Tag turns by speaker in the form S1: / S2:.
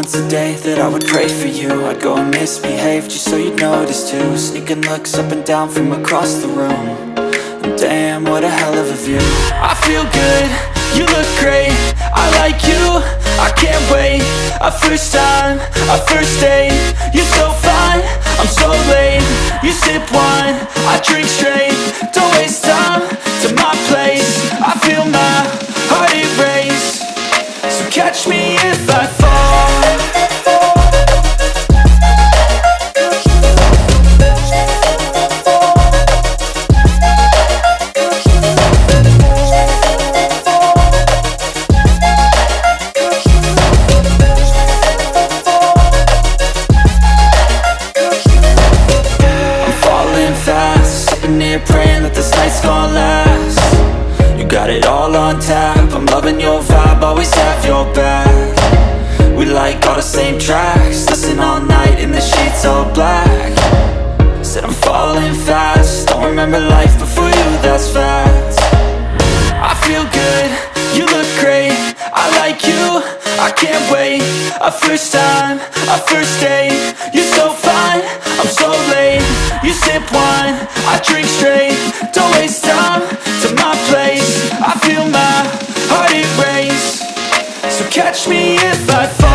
S1: once a day that I would pray for you. I'd go and misbehave just so you'd notice too. Sneaking looks up and down from across the room. And damn, what a hell of a view. I feel good, you look great, I like you, I can't wait. A first time, a first date, you're so fine, I'm so late. You sip wine, I drink straight. Don't waste time to my place. I feel my heart erase. So catch me if I fall. Praying that this night's gonna last. You got it all on tap, I'm loving your vibe, always have your back. We like all the same tracks, listen all night in the sheets all black. Said I'm falling fast, don't remember life before you, that's fact. I feel good, you look great, I like you, I can't wait. A first time, a first date, you're so fine, I'm so late. You sip wine, I drink straight. Don't waste time to my place. I feel my heart erase. So catch me if I fall.